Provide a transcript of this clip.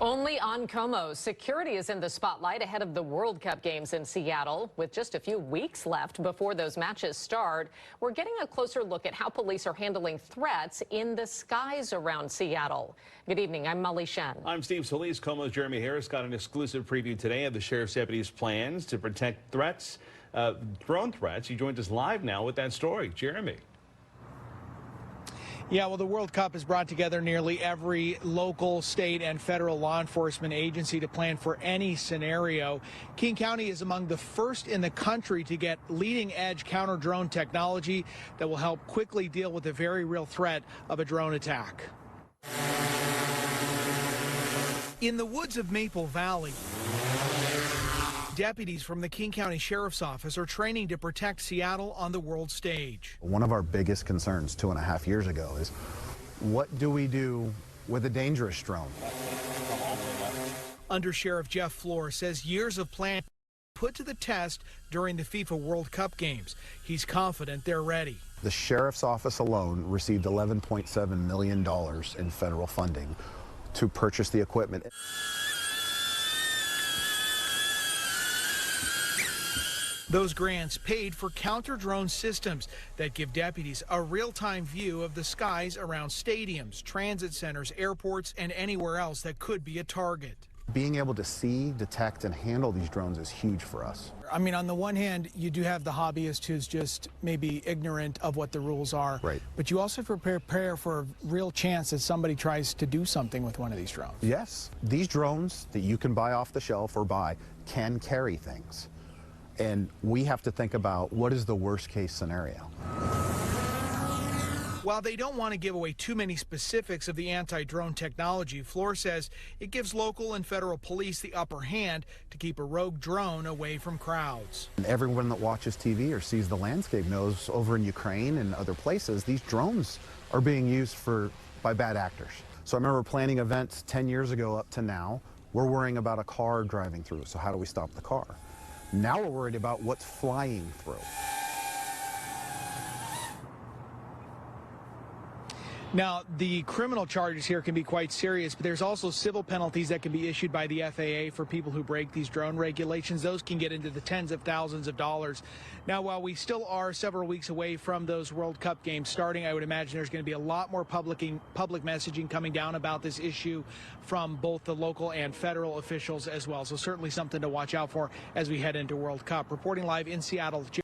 Only on Como, security is in the spotlight ahead of the World Cup games in Seattle. With just a few weeks left before those matches start, we're getting a closer look at how police are handling threats in the skies around Seattle. Good evening, I'm Molly Shen. I'm Steve Solis. Como's Jeremy Harris got an exclusive preview today of the sheriff's deputies' plans to protect threats, drone threats. He joins us live now with that story. Jeremy. Yeah, well, the World Cup has brought together nearly every local, state, and federal law enforcement agency to plan for any scenario. King County is among the first in the country to get leading-edge counter-drone technology that will help quickly deal with the very real threat of a drone attack. In the woods of Maple Valley, deputies from the King County Sheriff's Office are training to protect Seattle on the world stage. One of our biggest concerns 2.5 years ago is what do we do with a dangerous drone? Under Sheriff Jeff Floor says years of planning put to the test during the FIFA World Cup games. He's confident they're ready. The Sheriff's Office alone received $11.7 million in federal funding to purchase the equipment. Those grants paid for counter-drone systems that give deputies a real-time view of the skies around stadiums, transit centers, airports, and anywhere else that could be a target. Being able to see, detect, and handle these drones is huge for us. I mean, on the one hand, you do have the hobbyist who's just maybe ignorant of what the rules are. Right. But you also prepare for a real chance that somebody tries to do something with one of these drones. Yes. These drones that you can buy off the shelf or buy can carry things. And we have to think about what is the worst case scenario. While they don't want to give away too many specifics of the anti-drone technology, Floor says it gives local and federal police the upper hand to keep a rogue drone away from crowds. And everyone that watches TV or sees the landscape knows over in Ukraine and other places, these drones are being used by bad actors. So I remember planning events 10 years ago up to now. We're worrying about a car driving through, so how do we stop the car? Now we're worried about what's flying through. Now, the criminal charges here can be quite serious, but there's also civil penalties that can be issued by the FAA for people who break these drone regulations. Those can get into the tens of thousands of dollars. Now, while we still are several weeks away from those World Cup games starting, I would imagine there's going to be a lot more public messaging coming down about this issue from both the local and federal officials as well. So certainly something to watch out for as we head into World Cup. Reporting live in Seattle.